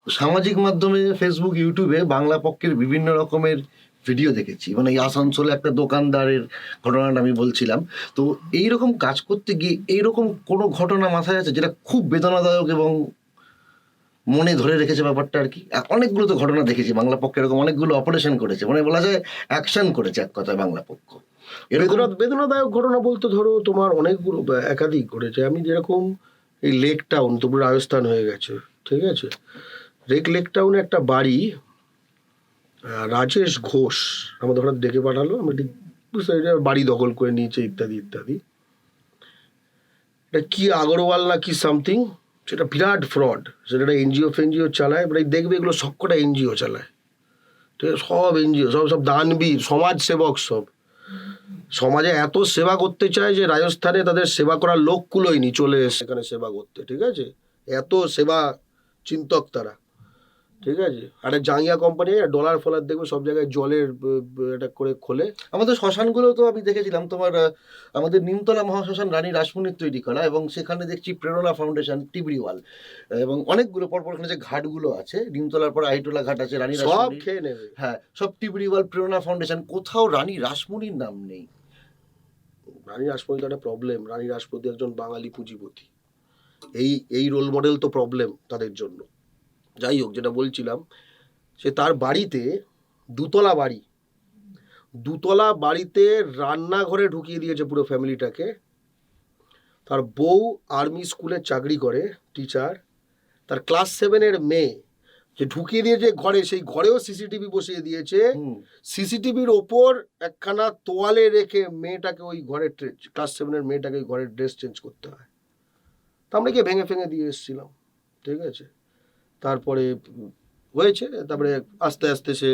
সামাজিক মাধ্যমে ফেসবুক, ইউটিউবে বাংলা পক্ষের বিভিন্ন রকমের ভিডিও দেখেছি। মানে এই আসানসোলে একটা দোকানদারের ঘটনাটা আমি বলছিলাম। তো এইরকম কাজ করতে গিয়ে এইরকম কোনো ঘটনা মাথায় আছে যেটা খুব বেদনাদায়ক এবং মনে ধরে রেখেছে ব্যাপারটা আর কি? অনেকগুলো তো ঘটনা দেখেছি বাংলা পক্ষ এরকম অনেকগুলো অপারেশন করেছে, মানে বলা যায় অ্যাকশন করেছে এক কথায় বাংলা পক্ষ। এরকম বেদনাদায়ক ঘটনা বলতে ধরো তোমার অনেকগুলো একাধিক ঘটেছে। আমি যেরকম এই লেক টাউন, তো পুরো রাজস্থান হয়ে গেছে, ঠিক আছে। লেক টাউনে একটা বাড়ি, রাজেশ ঘোষ আমাদের হঠাৎ ডেকে পাঠালো, আমি ঠিক বুঝতে পারি বাড়ি দখল করে নিয়েছে ইত্যাদি ইত্যাদি। এটা কি আগরওয়াল না কি সামথিং, সেটা বিরাট ফ্রড। সেটা একটা এনজিও ফেনজিও চালায়, এবার এই দেখবে এগুলো সবকটা এনজিও চালায়, ঠিক আছে। সব এনজিও, সব সব দানবীর সমাজ সেবক, সব সমাজে এত সেবা করতে চায় যে রাজস্থানে তাদের সেবা করার লোক কুলোয়নি, চলে এসে এখানে সেবা করতে, ঠিক আছে। এত সেবা চিন্তক তারা, ঠিক আছে। আর জাঙ্গিয়া কোম্পানি ডলার ফলার দেখবে সব জায়গায় জলের এটা করে খোলে। আমাদের শ্মশানগুলো তো আমি দেখেছিলাম তোমার আমাদের নিমতলা মহাশ্মশান রানী রাসমণির তৈরি করা, এবং সেখানে দেখছি প্রেরণা ফাউন্ডেশন, টিবরিওয়াল, এবং অনেকগুলো পরপর ওখানে যে ঘাটগুলো আছে, নিমতলার পর আইটোলা ঘাট আছে, রানী সব রাসমণি, খেয়ে নেবে। হ্যাঁ সব টিবরিওয়াল, প্রেরণা ফাউন্ডেশন, কোথাও রানী রাসমণির নাম নেই। রানী রাসমণি তো একটা প্রবলেম। রানী রাসমণি একজন বাঙালি পুঁজিপতি, এই এই রোল মডেল তো প্রবলেম তাদের জন্য। যাই হোক, যেটা বলছিলাম, সে তার বাড়িতে দুতলা বাড়ি, দুতলা বাড়িতে রান্নাঘরে ঢুকিয়ে দিয়েছে পুরো ফ্যামিলিটাকে। তার বউ আর্মি স্কুলে চাকরি করে, টিচার। তার ক্লাস 7-এর মেয়ে যে ঢুকিয়ে দিয়েছে ঘরে, সেই ঘরেও সিসিটিভি বসিয়ে দিয়েছে। সিসিটিভির ওপর একখানা তোয়ালে রেখে মেয়েটাকে ওই ঘরে, ক্লাস 7-এর মেয়েটাকে ওই ঘরের ড্রেস চেঞ্জ করতে হয়। তা আমরা গিয়ে ভেঙে ফেঙে দিয়ে এসেছিলাম, ঠিক আছে। তারপরে হয়েছে, তারপরে আস্তে আস্তে সে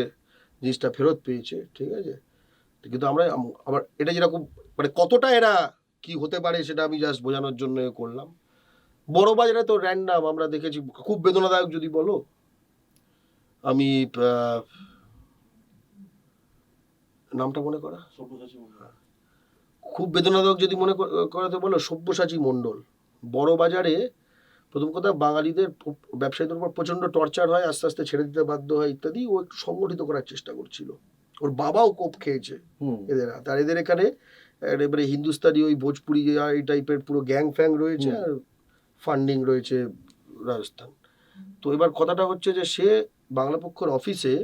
জিনিসটা ফেরত পেয়েছে, ঠিক আছে। কিন্তু আমরা আবার এটা যেরকম, মানে কতটা এরা কি হতে পারে সেটা আমি জাস্ট বোঝানোর জন্য করলাম। বড় বাজারে তো র্যান্ডাম আমরা দেখেছি। খুব বেদনাদায়ক যদি বলো, আমি নামটা মনে করা, খুব বেদনাদায়ক যদি মনে করাতে বলো, সব্যসাচী মণ্ডল। বড় বাজারে প্রথম কথা বাঙালিদের, ব্যবসায়ীদের উপর প্রচণ্ড টর্চার হয়, আস্তে আস্তে ছেড়ে দিতে বাধ্য হয় ইত্যাদি। ও একটু সংগঠিত করার চেষ্টা করছিল, ওর বাবাও কোপ খেয়েছে এদের হাতে। আর এদের এখানে এবারে হিন্দুস্তানি ওই ভোজপুরি এই টাইপের পুরো গ্যাং ফ্যাং রয়েছে, আর ফান্ডিং রয়েছে রাজস্থান। তো এবার কথাটা হচ্ছে যে সে বাংলা পক্ষের অফিসে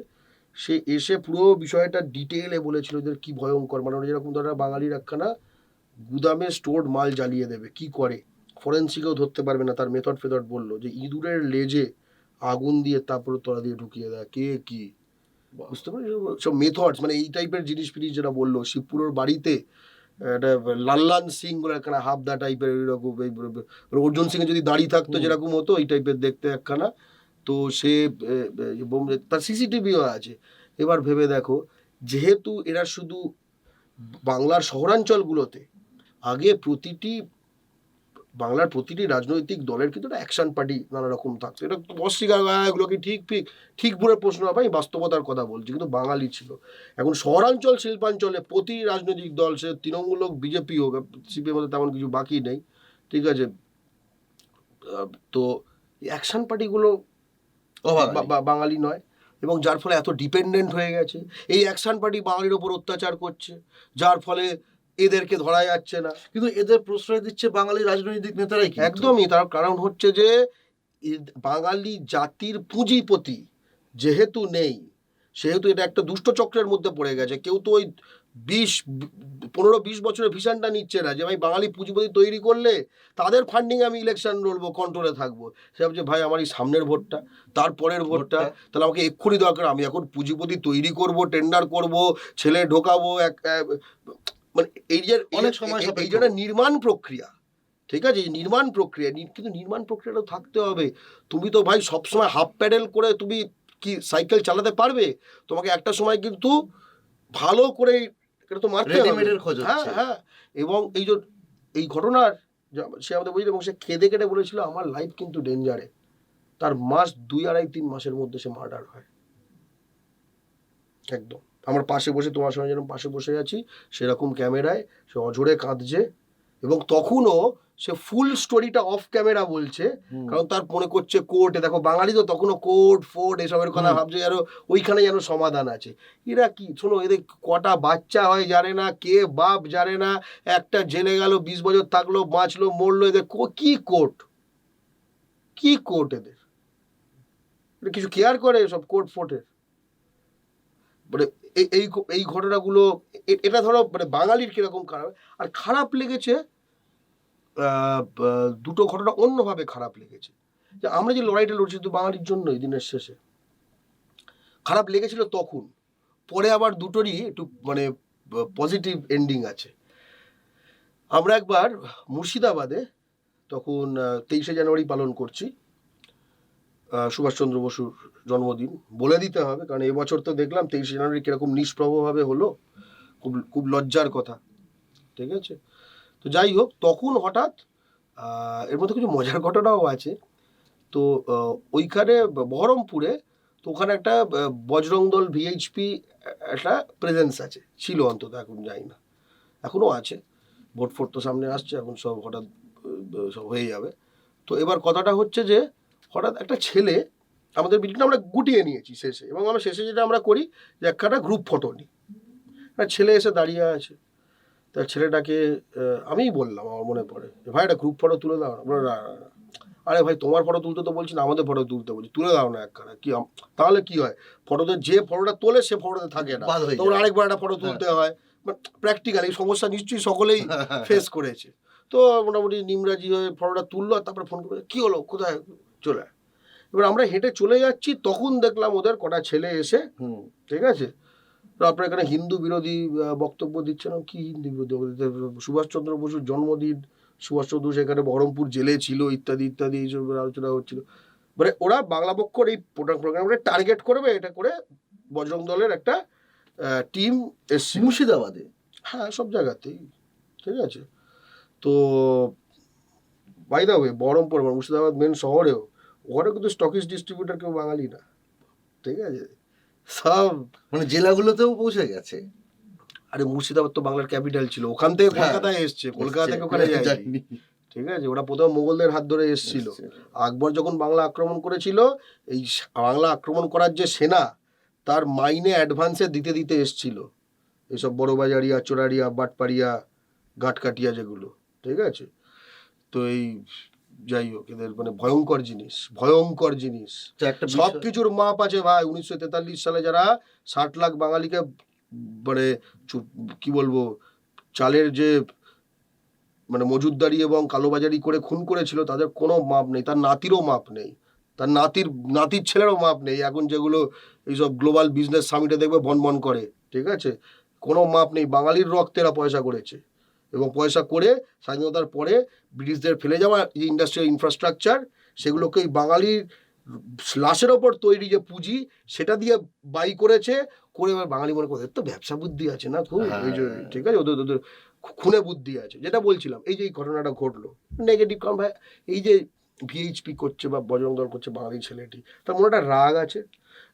সে এসে পুরো বিষয়টা ডিটেলে বলেছিল, এদের কি ভয়ঙ্কর, মানে যেরকম ধরো বাঙালির একখানা গুদামে স্টোর্ড মাল জ্বালিয়ে দেবে, কি করে ফরেন্সিকেও ধরতে পারবে না, তার মেথড ফেথড বললো যে ইঁদুরের লেজে আগুন দিয়ে তারপরে তলা দিয়ে ঢুকিয়ে দেয়, কে কি বুঝতে পারি সব মেথডস, মানে এই টাইপের জিনিস ফিনিস যেটা বললো। শিবপুরের বাড়িতে একটা লাল্লান সিং বলে একখানা হাফদা টাইপের, ওইরকম অর্জুন সিং এর যদি দাঁড়িয়ে থাকতো যেরকম হতো এই টাইপের দেখতে একখানা। তো সে তার সিসিটিভিও আছে। এবার ভেবে দেখো, যেহেতু এরা শুধু বাংলার শহরাঞ্চলগুলোতে, আগে বাংলার প্রতিটি রাজনৈতিক দলের কিন্তু একটা অ্যাকশন পার্টি নানা রকম থাকতো। এটা অস্বীকার, এগুলোকে ঠিক ঠিক ঠিক বলে প্রশ্ন হবে, আমি বাস্তবতার কথা বলছি, কিন্তু বাঙালি ছিল। এখন শহরাঞ্চল শিল্পাঞ্চলে প্রতি রাজনৈতিক দল, সে তৃণমূল হোক, বিজেপি হোক, সিপিএম মধ্যে তেমন কিছু বাকি নেই, ঠিক আছে। তো অ্যাকশন পার্টিগুলো বাঙালি নয়, এবং যার ফলে এত ডিপেন্ডেন্ট হয়ে গেছে। এই অ্যাকশন পার্টি বাঙালির ওপর অত্যাচার করছে, যার ফলে এদেরকে ধরা যাচ্ছে না। কিন্তু এদের প্রশ্রয় দিচ্ছে বাঙালি রাজনৈতিক নেতারাই। একদমই, তার কারণ হচ্ছে যে বাঙালি জাতির পুঁজিপতি যেহেতু নেই, সেহেতু এটা একটা দুষ্ট চক্রের মধ্যে পড়ে গেছে। কেউ তো ওই 15-20 বছরের ভিশনটা নিচ্ছে না যে ভাই বাঙালি পুঁজিপতি তৈরি করলে তাদের ফান্ডিং আমি ইলেকশন লড়বো, কন্ট্রোলে থাকবো। সে ভাবছে ভাই আমার এই সামনের ভোটটা, তারপরের ভোটটা, তাহলে আমাকে এক্ষুনি দরকার, আমি এখন পুঁজিপতি তৈরি করব, টেন্ডার করব, ছেলে ঢোকাবো, মানে এই যে অনেক সময় এই জন্য নির্মাণ প্রক্রিয়া, ঠিক আছে, নির্মাণ প্রক্রিয়া। কিন্তু নির্মাণ প্রক্রিয়াটা থাকতে হবে। তুমি তো ভাই সবসময় হাফ প্যাডেল করে তুমি কি সাইকেল চালাতে পারবে? তোমাকে একটা সময় কিন্তু ভালো করে এটা তো মারতে হবে। হ্যাঁ হ্যাঁ। এবং এই ঘটনার সে আমাদের বুঝলো, এবং সে কেঁদে কেটে বলেছিল আমার লাইফ কিন্তু ডেঞ্জারে। তার মাস 2-2.5-3 মাসের মধ্যে সে মার্ডার হয় একদম আমার পাশে বসে, তোমার সঙ্গে যেরকম পাশে বসে আছি সেরকম ক্যামেরায় সে অঝরে কাঁদছে। এবং তখনও সে ফুল স্টোরিটা অফ ক্যামেরা বলছে, কারণ তার মনে করছে কোর্টে, দেখো বাঙালি তো তখনও কোর্ট ফোর্ট এসবের কথা ভাবছে যেন ওইখানে যেন সমাধান আছে। এরা কি শোনো, এদের কটা বাচ্চা হয় জানে না, কে বাপ জানে না, একটা জেলে গেল 20 বছর থাকলো, বাঁচলো মরলো, এদের কি কোর্ট, কি কোর্ট এদের? এটা কিছু কেয়ার করে সব কোর্ট ফোর্টের? মানে এই এই ঘটনাগুলো, এটা ধরো মানে বাঙালির কিরকম খারাপ। আর খারাপ লেগেছে দুটো ঘটনা অন্যভাবে খারাপ লেগেছে, যে আমরা যে লড়াইটা লড়ছি তো বাঙালির জন্যই দিনের শেষে। খারাপ লেগেছিল তখন, পরে আবার দুটোরই একটু মানে পজিটিভ এন্ডিং আছে। আমরা একবার মুর্শিদাবাদে তখন 23শে জানুয়ারি পালন করছি, সুভাষচন্দ্র বসুর জন্মদিন বলে দিতে হবে, কারণ এবছর তো দেখলাম 23শে জানুয়ারি কিরকম নিষ্প্রভভাবে হলো, খুব খুব লজ্জার কথা, ঠিক আছে। তো যাই হোক, তখন হঠাৎ এর মধ্যে কিছু মজার ঘটনাও আছে। তো ওইখানে বহরমপুরে, তো ওখানে একটা বজরং দল ভিএইচপি একটা প্রেজেন্স আছে, ছিল অন্তত, এখন যাই না, এখনও আছে। ভোট ফোট তো সামনে আসছে, এখন সব হঠাৎ সব হয়ে যাবে। তো এবার কথাটা হচ্ছে যে হঠাৎ একটা ছেলে, আমাদের মিটিংটা আমরা গুটিয়ে নিয়েছি শেষে, এবং আমরা শেষে যেটা আমরা করি যে একটা গ্রুপ ফটো নিই। একটা ছেলে এসে দাঁড়িয়ে আছে, তার ছেলেটাকে আমিই বললাম, আমার মনে পড়ে, ভাই একটা গ্রুপ ফটো তুলে দাও না। আরে ভাই, তোমার ফটো তুলতে তো বলছি না, আমাদের ফটো তুলতে বলছি, তুলে দাও না একখানা। কি তাহলে কি হয়, ফটোতে যে ফটোটা তোলে সে ফটোতে থাকে না, তখন আরেকবার একটা ফটো তুলতে হয়। প্র্যাকটিক্যাল এই সমস্যা নিশ্চয়ই সকলেই ফেস করেছে। তো মোটামুটি নিমরাজি হয়ে ফটোটা তুললো, আর তারপরে ফোন করে, কি হলো, কোথায়, চলে আয়। এবার আমরা হেঁটে চলে যাচ্ছি, তখন দেখলাম ওদের কটা ছেলে এসে, ঠিক আছে, আপনার এখানে হিন্দু বিরোধী বক্তব্য দিচ্ছে না। কি হিন্দু বিরোধী? সুভাষচন্দ্র বসুর জন্মদিন, সুভাষচন্দ্র বসু এখানে বহরমপুর জেলে ছিল, ইত্যাদি ইত্যাদি এইসব আলোচনা হচ্ছিল। মানে ওরা বাংলা পক্ষর এই প্রোগ্রামটা টার্গেট করবে, এটা করে বজরং দলের একটা টিম এসছে মুর্শিদাবাদে। হ্যাঁ, সব জায়গাতেই, ঠিক আছে। তো by the way, Baharampur Murshidabad main শহরেও, ওখানে কিন্তু স্টকিস ডিস্ট্রিবিউটার কেউ বাঙালি না, ঠিক আছে, সব মানে জেলাগুলোতেও পৌঁছে গেছে। আরে মুর্শিদাবাদ তো বাংলার ক্যাপিটাল ছিল, ওখান থেকে কলকাতায় এসছে, কলকাতা থেকে ওখানে যায়নি, ঠিক আছে। ওরা প্রথম মোগলদের হাত ধরে এসছিল। আকবর যখন বাংলা আক্রমণ করেছিল, এই বাংলা আক্রমণ করার যে সেনা, তার মাইনে অ্যাডভান্সে দিতে দিতে এসছিল এইসব বড়বাজারিয়া, চোরারিয়া, বাটপাড়িয়া, গাঁটকাটিয়া যেগুলো, ঠিক আছে। তো এই যাই হোক, এদের মানে ভয়ঙ্কর জিনিস, ভয়ঙ্কর জিনিস, সব কিছুর মাপ আছে ভাই। 1943 সালে যারা 60 লাখ বাঙালিকে মানে কি বলবো, চালের যে মানে মজুদদারি এবং কালোবাজারি করে খুন করেছিল, তাদের কোনো মাপ নেই, তার নাতিরও মাপ নেই, তার নাতির ছেলেরও মাপ নেই। এখন যেগুলো এইসব গ্লোবাল বিজনেস সামিটে দেখবে বনবন করে, ঠিক আছে, কোনো মাপ নেই। বাঙালির রক্তেরা পয়সা করেছে, এবং পয়সা করে স্বাধীনতার পরে ব্রিটিশদের ফেলে যাওয়া যে ইন্ডাস্ট্রিয়াল ইনফ্রাস্ট্রাকচার, সেগুলোকে ওই বাঙালির লাশের ওপর তৈরি যে পুঁজি, সেটা দিয়ে বাই করেছে, করে এবার বাঙালি মনে করে তো ব্যবসা বুদ্ধি আছে না খুব, এই যে, ঠিক আছে, ওদের খুনে বুদ্ধি আছে। যেটা বলছিলাম, এই যে এই ঘটনাটা ঘটলো নেগেটিভ, কারণ ভাই এই যে ভিএইচপি করছে বা বজরং দল করছে বাঙালি ছেলেটি, তার মনে একটা রাগ আছে,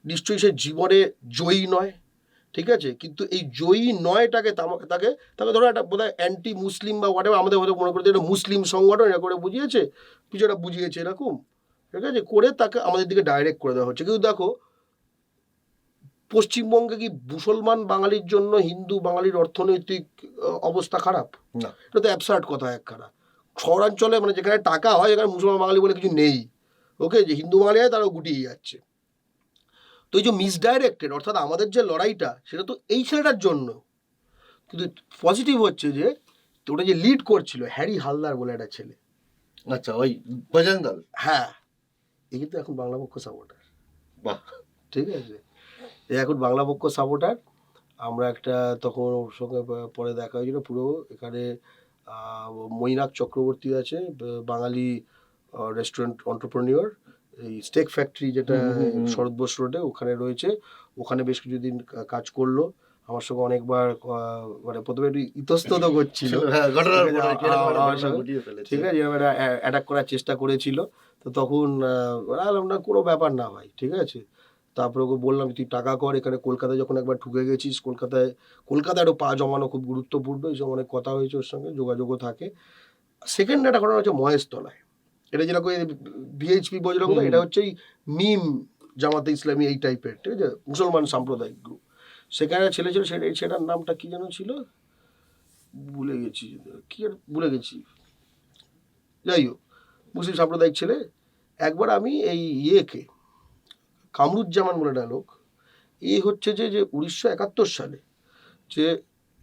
নিশ্চয়ই সে জীবনে জয়ী নয়, ঠিক আছে, কিন্তু এই জয়ী নয়টাকে তাকে ধরো একটা বোধহয় অ্যান্টি মুসলিম বা হোয়াট এভার, আমাদের হয়তো মনে করতে এটা মুসলিম সংগঠন, এটা করে বুঝিয়েছে, কিছুটা বুঝিয়েছে এরকম, ঠিক আছে, করে তাকে আমাদের দিকে ডাইরেক্ট করে দেওয়া হচ্ছে। কিন্তু দেখো, পশ্চিমবঙ্গে কি মুসলমান বাঙালির জন্য হিন্দু বাঙালির অর্থনৈতিক অবস্থা খারাপ? না, এটা তো অ্যাবসার্ড কথা একখানা। শহরাঞ্চলে মানে যেখানে টাকা হয়, যেখানে মুসলমান বাঙালি বলে কিছু নেই, ওকে, যে হিন্দু বাঙালি হয় তারাও গুটিয়ে যাচ্ছে। তো এই যে মিসডাইরেক্টেড, অর্থাৎ আমাদের যে লড়াইটা, সেটা তো এই ছেলেটার জন্য। কিন্তু পজিটিভ হচ্ছে যে ওটা যে লিড করছিল হ্যারি হালদার বলে একটা ছেলে, আচ্ছা, ওই বজরং দল, হ্যাঁ, এ কিন্তু এখন বাংলা পক্ষ সাপোর্টার, বাহ, ঠিক আছে, এ এখন বাংলা পক্ষ সাপোর্টার। আমরা একটা তখন ওর সঙ্গে পরে দেখা হয়েছিল পুরো, এখানে মৈনাক চক্রবর্তী আছে, বাঙালি রেস্টুরেন্ট অন্টারপ্রেনিওর, এই স্টেক ফ্যাক্টরি যেটা শরৎ বোস রোডে, ওখানে রয়েছে, ওখানে বেশ কিছুদিন কাজ করলো আমার সঙ্গে, অনেকবার মানে প্রথমে একটু ইতস্তত করছিল, ঠিক আছে, অ্যাটাক করার চেষ্টা করেছিল। তো তখন না, কোনো ব্যাপার না ভাই, ঠিক আছে। তারপরে ওকে বললাম তুই টাকা কর, এখানে কলকাতায় যখন একবার ঢুকে গেছিস, কলকাতায় একটু পা জমানো খুব গুরুত্বপূর্ণ, এইসব অনেক কথা হয়েছে ওর সঙ্গে, যোগাযোগও থাকে। সেকেন্ড একটা ঘটনা হচ্ছে মহেশতলায়, এটা যেরকম বিএইচপি বজরঙ্গ, এটা হচ্ছে এই মিম জামাতে ইসলামী এই টাইপের, ঠিক আছে, মুসলমান সাম্প্রদায়িক গ্রুপ। সেখানে ছেলে ছিল, সেটার নামটা কি যেন ছিল, ভুলে গেছি, কি আর ভুলে গেছি, যাই হোক মুসলিম সাম্প্রদায়িক ছেলে। একবার আমি এই ইয়েকে, কামরুজ্জামান বলে একটা লোক, হচ্ছে যে 1971 সালে যে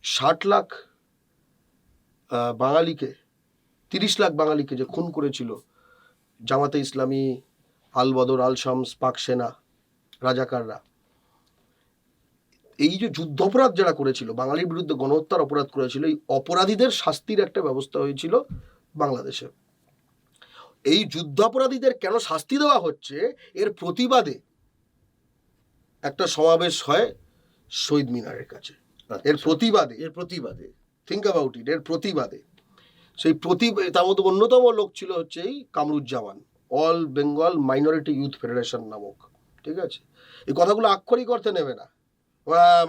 60 লাখ বাঙালিকে, 30 লাখ বাঙালিকে যে খুন করেছিল জামাতে ইসলামী, আল বদর, আল শামস, পাক সেনা, রাজাকাররা, এই যে যুদ্ধ অপরাধ যারা করেছিল, বাঙালির বিরুদ্ধে গণহত্যার অপরাধ করেছিল, এই অপরাধীদের শাস্তির একটা ব্যবস্থা হয়েছিল বাংলাদেশে। এই যুদ্ধাপরাধীদের কেন শাস্তি দেওয়া হচ্ছে এর প্রতিবাদে একটা সমাবেশ হয় শহীদ মিনারের কাছে। এর প্রতিবাদে থিঙ্ক অ্যাবাউট ইট, এর প্রতিবাদে সেই তার মধ্যে অন্যতম লোক ছিল হচ্ছে এই Kamruzzaman, all Bengal minority youth federation নামক, ঠিক আছে। এই কথাগুলো আক্ষরিক অর্থে নেবে না,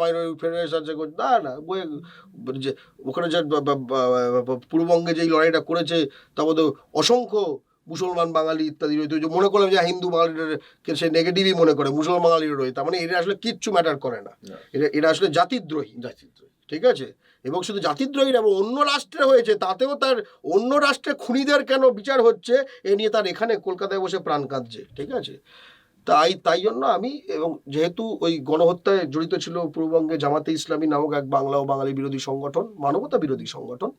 মাইনরিটি ফেডারেশন না বইয়ে যে ওখানে যে পূর্ববঙ্গে যেই লড়াইটা করেছে তার মধ্যে অসংখ্য মুসলমান বাঙালি ইত্যাদি রয়েছে, যে মনে করলাম যে হিন্দু বাঙালিকে সে নেগেটিভই মনে করে, মুসলমান বাঙালিরও রয়েছে, তার মানে এরা আসলে কিচ্ছু ম্যাটার করে না, এরা আসলে জাতিদ্রোহী, ঠিক আছে। এবং শুধু জাতিদ্রোহী এবং অন্য রাষ্ট্রে হয়েছে তাতেও তার অন্য রাষ্ট্রে খুনিদের কেন বিচার হচ্ছে এ নিয়ে তার এখানে কলকাতায় বসে প্রাণ কাঁদছে, ঠিক আছে। তাই জন্য আমি, এবং যেহেতু ওই গণহত্যায় জড়িত ছিল পূর্ববঙ্গে জামাতে ইসলামী নামক এক বাংলা ও বাঙালি বিরোধী সংগঠন, মানবতা বিরোধী সংগঠন,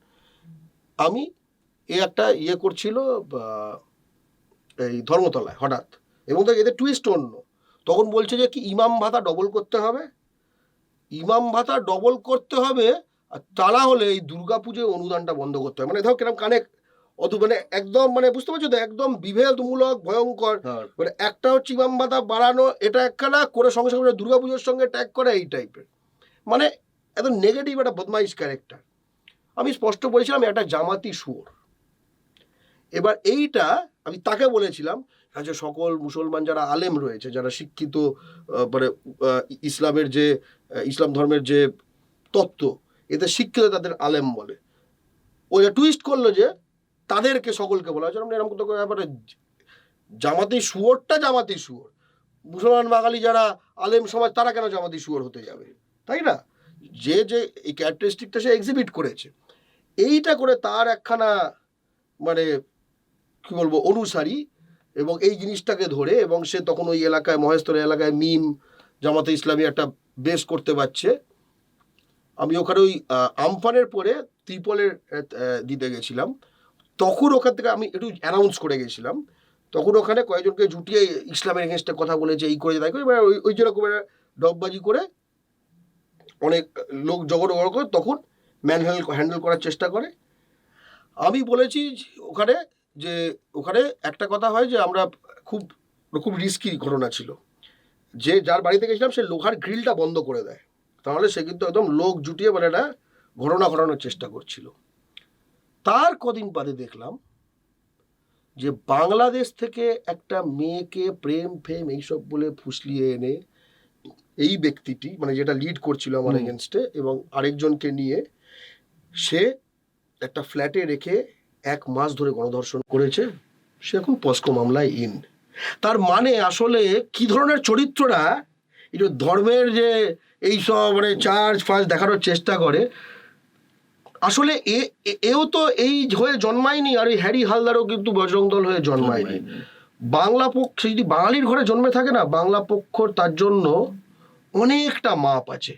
আমি একটা করছিল এই ধর্মতলায় হঠাৎ, এবং এদের টুইস্ট অন্য, তখন বলছে যে কি ইমাম ভাতা ডবল করতে হবে, আর তা না হলে এই দুর্গাপুজোয় অনুদানটা বন্ধ করতে হবে। মানে ধর কিরকম কানে মানে একদম, মানে বুঝতে পারছো তো, একদম বিভেদমূলক, ভয়ঙ্কর। মানে একটা হচ্ছে ইমাম ভাতা বাড়ানো, এটা একখানা করে সঙ্গে সঙ্গে দুর্গাপুজোর সঙ্গে ট্যাগ করে, এই টাইপের, মানে এত নেগেটিভ একটা বদমাইশ ক্যারেক্টার। আমি স্পষ্ট বলেছিলাম একটা জামাতি শুয়োর। এবার এইটা আমি তাকে বলেছিলাম যে সকল মুসলমান যারা আলেম রয়েছে, যারা শিক্ষিত, মানে ইসলামের যে ইসলাম ধর্মের যে তত্ত্ব, এতে শিক্ষিত তাদের আলেম বলে। ওইটা টুইস্ট করলো যে তাদেরকে সকলকে বলা হয়েছে, এরকম তো ব্যাপারে জামাতি শুয়োর, মুসলমান বাঙালি যারা আলেম সমাজ তারা কেন জামাতি শুয়োর হতে যাবে, তাই না? যে এই ক্যারেক্টারিস্টিকটা সে এক্সিবিট করেছে, এইটা করে তার একখানা মানে কি বলবো অনুসারী, এবং এই জিনিসটাকে ধরে, এবং সে তখন ওই এলাকায়, মহেশতলা এলাকায় মিম জামাতে ইসলামী একটা বেস করতে পারছে। আমি ওখানে ওই আমফানের পরে ত্রিপলের দিতে গেছিলাম, তখন ওখান থেকে আমি একটু অ্যানাউন্স করে গেছিলাম, তখন ওখানে কয়েকজনকে জুটিয়ে ইসলামের এগেনস্টে কথা বলেছে, এই করেছে তাই করে, ওই যেরকম ডববাজি করে অনেক লোক জগড় করে তখন হ্যান্ডেল করার চেষ্টা করে। আমি বলেছি ওখানে যে ওখানে একটা কথা হয় যে আমরা খুব রিস্কি ঘটনা ছিল, যে যার বাড়িতে গেছিলাম সে লোহার গ্রিলটা বন্ধ করে দেয়, তাহলে সে কিন্তু একদম লোক জুটিয়ে মানে একটা ঘটনা ঘটানোর চেষ্টা করছিল। তার কদিন বাদে দেখলাম যে বাংলাদেশ থেকে একটা মেয়েকে প্রেম এইসব বলে ফুসলিয়ে এনে এই ব্যক্তিটি, মানে যেটা লিড করছিল আমার এগেনস্টে, এবং আরেকজনকে নিয়ে সে একটা ফ্ল্যাটে রেখে 1 মাস ধরে গণধর্ষণ করেছে। সে এখন পস্কো মামলায় তার মানে আসলে কি ধরনের চরিত্রটা, এই যে ধর্মের যে এইসব মানে চার্জ ফার্জ দেখানোর চেষ্টা করে, আসলে এও তো এই হয়ে জন্মায়নি, আর এই হ্যারি হালদারও কিন্তু বজরং দল হয়ে জন্মায়নি। বাংলা পক্ষ যদি বাঙালির ঘরে জন্মে থাকে না, বাংলা পক্ষর তার জন্য অনেকটা মাপ আছে।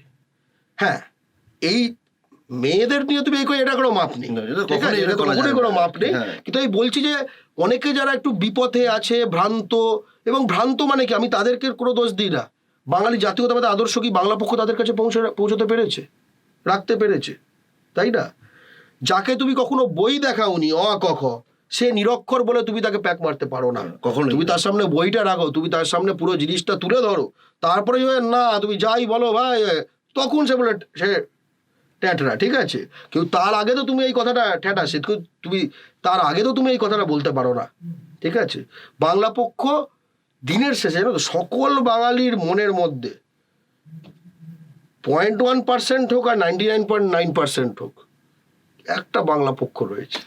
হ্যাঁ, এই মেয়েদের নিয়ে তুমি এটা কোনো মাপ নেই, কোনো মাপ নেই, কিন্তু আমি বলছি যে অনেকে যারা একটু বিপথে আছে, ভ্রান্ত মানে কি, আমি তাদেরকে কোনো দোষ দিই না। বাঙালি জাতীয়তাবাদের আদর্শ কি বাংলা পক্ষ তাদের কাছে পৌঁছতে পেরেছে, রাখতে পেরেছে, তাই না? যাকে তুমি কখনো বই দেখাওনি অ ক খ, সে নিরক্ষর বলে তুমি তাকে প্যাক মারতে পারো না কখনো। তুমি তার সামনে বইটা রাখো, তুমি তার সামনে পুরো জিনিসটা তুলে ধরো, তারপরে না তুমি যাই বলো ভাই, তখন সে বলে সে ট্যাটরা, ঠিক আছে। কেউ তার আগে তো তুমি এই কথাটা ট্যাটা, সে তুমি তার আগে তো তুমি এই কথাটা বলতে পারো না, ঠিক আছে। বাংলা পক্ষ দিনের শেষে সকল বাঙালির মনের মধ্যে 0.1% হোক আর 99.9% হোক, একটা বাংলা পক্ষ রয়েছে।